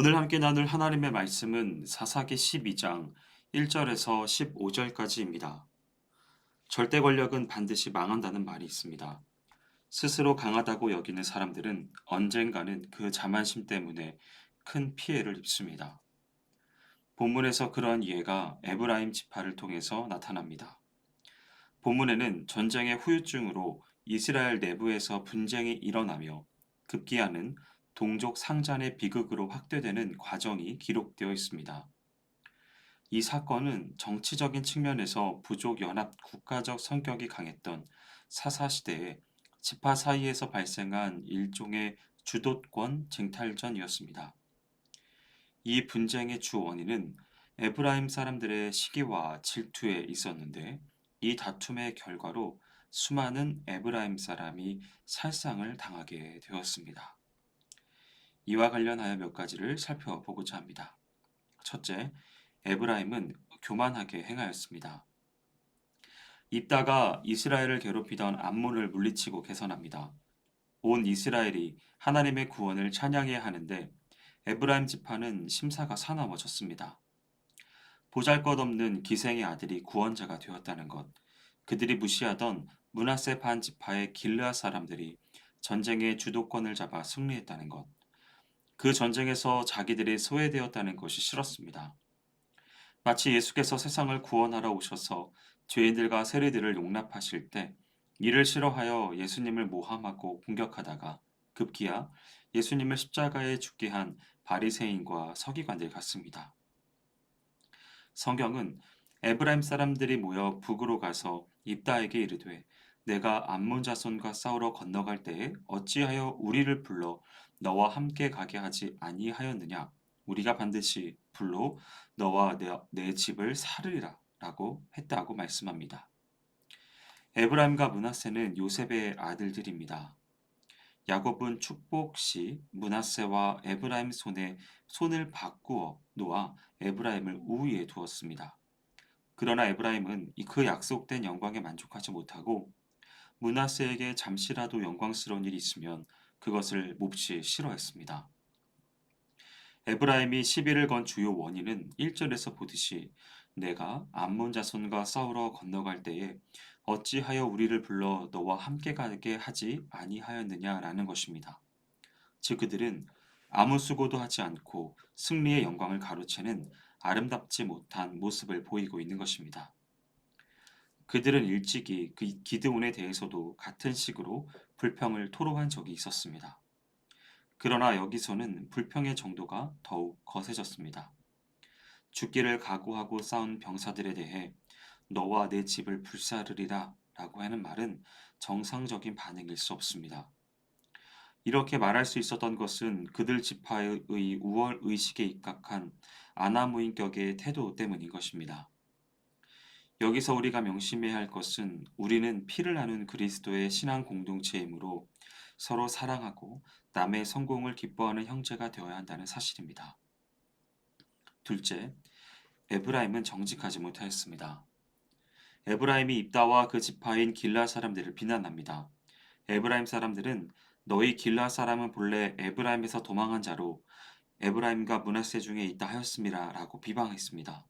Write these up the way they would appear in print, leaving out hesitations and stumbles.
오늘 함께 나눌 하나님의 말씀은 사사기 12장 1절에서 15절까지입니다. 절대 권력은 반드시 망한다는 말이 있습니다. 스스로 강하다고 여기는 사람들은 언젠가는 그 자만심 때문에 큰 피해를 입습니다. 본문에서 그런 예가 에브라임 지파를 통해서 나타납니다. 본문에는 전쟁의 후유증으로 이스라엘 내부에서 분쟁이 일어나며 급기야는 동족 상잔의 비극으로 확대되는 과정이 기록되어 있습니다. 이 사건은 정치적인 측면에서 부족 연합 국가적 성격이 강했던 사사시대에 지파 사이에서 발생한 일종의 주도권 쟁탈전이었습니다. 이 분쟁의 주 원인은 에브라임 사람들의 시기와 질투에 있었는데 이 다툼의 결과로 수많은 에브라임 사람이 살상을 당하게 되었습니다. 이와 관련하여 몇 가지를 살펴보고자 합니다. 첫째, 에브라임은 교만하게 행하였습니다. 입다가 이스라엘을 괴롭히던 암몬을 물리치고 개선합니다. 온 이스라엘이 하나님의 구원을 찬양해야 하는데 에브라임 지파는 심사가 사나워졌습니다. 보잘것없는 기생의 아들이 구원자가 되었다는 것, 그들이 무시하던 므낫세 반 지파의 길르앗 사람들이 전쟁의 주도권을 잡아 승리했다는 것, 그 전쟁에서 자기들이 소외되었다는 것이 싫었습니다. 마치 예수께서 세상을 구원하러 오셔서 죄인들과 세리들을 용납하실 때 이를 싫어하여 예수님을 모함하고 공격하다가 급기야 예수님을 십자가에 죽게 한 바리새인과 서기관들 같습니다. 성경은 에브라임 사람들이 모여 북으로 가서 입다에게 이르되 내가 암몬 자손과 싸우러 건너갈 때에 어찌하여 우리를 불러 너와 함께 가게 하지 아니하였느냐 우리가 반드시 불로 너와 내 집을 살으리라 라고 했다고 말씀합니다. 에브라임과 므낫세는 요셉의 아들들입니다. 야곱은 축복 시 므낫세와 에브라임 손에 손을 바꾸어 놓아 에브라임을 우위에 두었습니다. 그러나 에브라임은 그 약속된 영광에 만족하지 못하고 므낫세에게 잠시라도 영광스러운 일이 있으면 그것을 몹시 싫어했습니다. 에브라임이 시비를 건 주요 원인은 1절에서 보듯이 내가 암몬 자손과 싸우러 건너갈 때에 어찌하여 우리를 불러 너와 함께 가게 하지 아니하였느냐라는 것입니다. 즉 그들은 아무 수고도 하지 않고 승리의 영광을 가로채는 아름답지 못한 모습을 보이고 있는 것입니다. 그들은 일찍이 그 기드온에 대해서도 같은 식으로 불평을 토로한 적이 있었습니다. 그러나 여기서는 불평의 정도가 더욱 거세졌습니다. 죽기를 각오하고 싸운 병사들에 대해 너와 내 집을 불사르리라 라고 하는 말은 정상적인 반응일 수 없습니다. 이렇게 말할 수 있었던 것은 그들 지파의 우월 의식에 입각한 아나무인격의 태도 때문인 것입니다. 여기서 우리가 명심해야 할 것은 우리는 피를 나눈 그리스도의 신앙 공동체이므로 서로 사랑하고 남의 성공을 기뻐하는 형제가 되어야 한다는 사실입니다. 둘째, 에브라임은 정직하지 못하였습니다. 에브라임이 입다와 그 지파인 길라 사람들을 비난합니다. 에브라임 사람들은 너희 길라 사람은 본래 에브라임에서 도망한 자로 에브라임과 므낫세 중에 있다 하였음이라 라고 비방했습니다.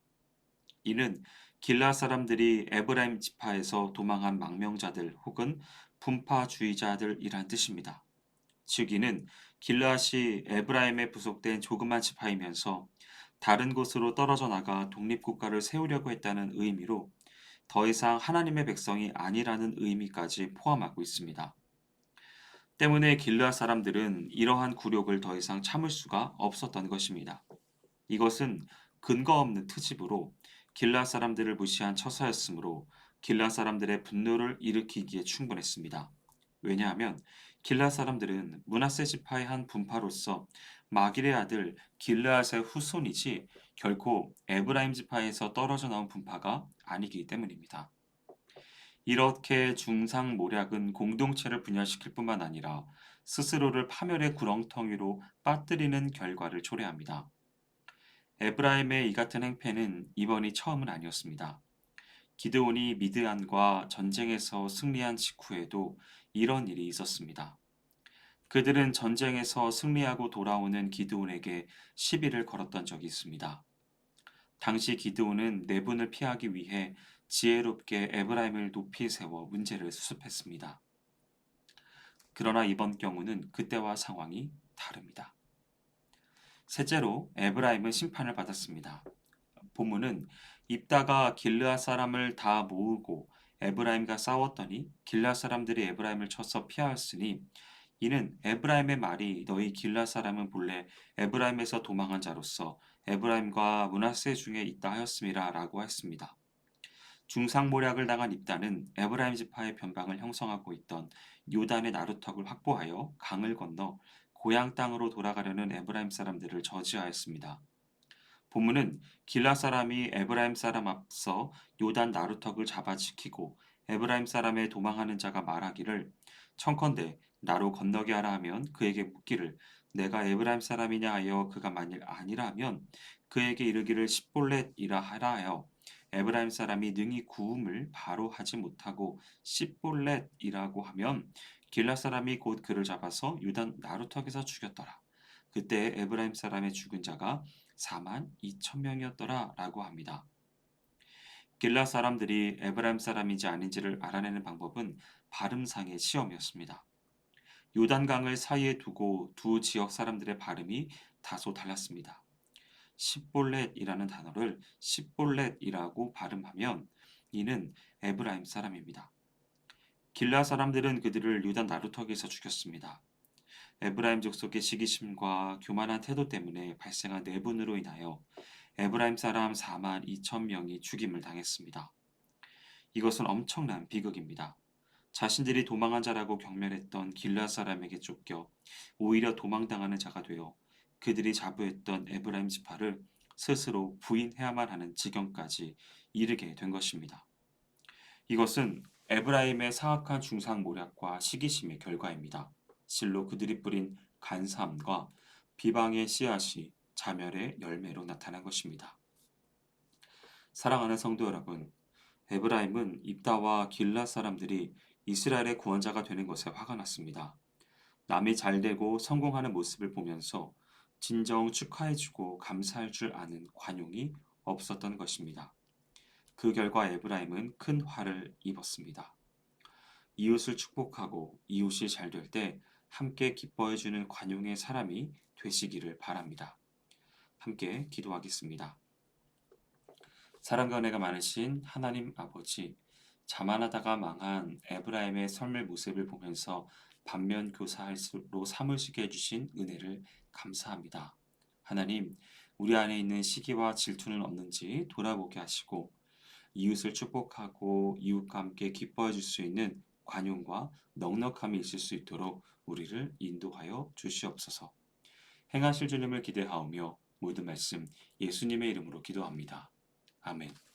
이는 길라 사람들이 에브라임 지파에서 도망한 망명자들 혹은 분파주의자들이란 뜻입니다. 즉 이는 길라앗이 에브라임에 부속된 조그만 지파이면서 다른 곳으로 떨어져 나가 독립국가를 세우려고 했다는 의미로 더 이상 하나님의 백성이 아니라는 의미까지 포함하고 있습니다. 때문에 길르앗 사람들은 이러한 굴욕을 더 이상 참을 수가 없었던 것입니다. 이것은 근거 없는 트집으로 길르앗 사람들을 무시한 처사였으므로 길르앗 사람들의 분노를 일으키기에 충분했습니다. 왜냐하면 길르앗 사람들은 므낫세 지파의 한 분파로서 마길의 아들 길르앗의 후손이지 결코 에브라임 지파에서 떨어져 나온 분파가 아니기 때문입니다. 이렇게 중상모략은 공동체를 분열시킬 뿐만 아니라 스스로를 파멸의 구렁텅이로 빠뜨리는 결과를 초래합니다. 에브라임의 이 같은 행패는 이번이 처음은 아니었습니다. 기드온이 미드안과 전쟁에서 승리한 직후에도 이런 일이 있었습니다. 그들은 전쟁에서 승리하고 돌아오는 기드온에게 시비를 걸었던 적이 있습니다. 당시 기드온은 내분을 피하기 위해 지혜롭게 에브라임을 높이 세워 문제를 수습했습니다. 그러나 이번 경우는 그때와 상황이 다릅니다. 셋째로 에브라임은 심판을 받았습니다. 본문은 입다가 길르앗 사람을 다 모으고 에브라임과 싸웠더니 길르앗 사람들이 에브라임을 쳐서 피하였으니 이는 에브라임의 말이 너희 길르앗 사람은 본래 에브라임에서 도망한 자로서 에브라임과 므낫세 중에 있다 하였음이라 라고 했습니다. 중상모략을 당한 입다는 에브라임 지파의 변방을 형성하고 있던 요단의 나루턱을 확보하여 강을 건너 고향 땅으로 돌아가려는 에브라임 사람들을 저지하였습니다. 본문은 길라 사람이 에브라임 사람 앞서 요단 나루턱을 잡아 지키고 에브라임 사람의 도망하는 자가 말하기를 청컨대 나로 건너게 하라 하면 그에게 묻기를 내가 에브라임 사람이냐 하여 그가 만일 아니라 하면 그에게 이르기를 십볼렛이라 하라 하여 에브라임 사람이 능히 구음을 바로 하지 못하고 십볼렛이라고 하면 길라 사람이 곧 그를 잡아서 요단 나루턱에서 죽였더라. 그때 에브라임 사람의 죽은 자가 4만 2천 명이었더라 라고 합니다. 길라 사람들이 에브라임 사람인지 아닌지를 알아내는 방법은 발음상의 시험이었습니다. 요단강을 사이에 두고 두 지역 사람들의 발음이 다소 달랐습니다. 십볼렛이라는 단어를 십볼렛이라고 발음하면 이는 에브라임 사람입니다. 길라 사람들은 그들을 요단 나루턱에서 죽였습니다. 에브라임 족속의 시기심과 교만한 태도 때문에 발생한 내분으로 인하여 에브라임 사람 4만 2천 명이 죽임을 당했습니다. 이것은 엄청난 비극입니다. 자신들이 도망한 자라고 경멸했던 길라 사람에게 쫓겨 오히려 도망당하는 자가 되어 그들이 자부했던 에브라임 지파를 스스로 부인해야만 하는 지경까지 이르게 된 것입니다. 이것은 에브라임의 사악한 중상모략과 시기심의 결과입니다. 실로 그들이 뿌린 간사함과 비방의 씨앗이 자멸의 열매로 나타난 것입니다. 사랑하는 성도 여러분, 에브라임은 입다와 길라 사람들이 이스라엘의 구원자가 되는 것에 화가 났습니다. 남이 잘되고 성공하는 모습을 보면서 진정 축하해주고 감사할 줄 아는 관용이 없었던 것입니다. 그 결과 에브라임은 큰 화를 입었습니다. 이웃을 축복하고 이웃이 잘 될 때 함께 기뻐해주는 관용의 사람이 되시기를 바랍니다. 함께 기도하겠습니다. 사랑과 은혜가 많으신 하나님 아버지, 자만하다가 망한 에브라임의 삶의 모습을 보면서 반면 교사로 삼으시게 해주신 은혜를 감사합니다. 하나님, 우리 안에 있는 시기와 질투는 없는지 돌아보게 하시고 이웃을 축복하고 이웃과 함께 기뻐해 줄 수 있는 관용과 넉넉함이 있을 수 있도록 우리를 인도하여 주시옵소서. 행하실 주님을 기대하오며 모든 말씀 예수님의 이름으로 기도합니다. 아멘.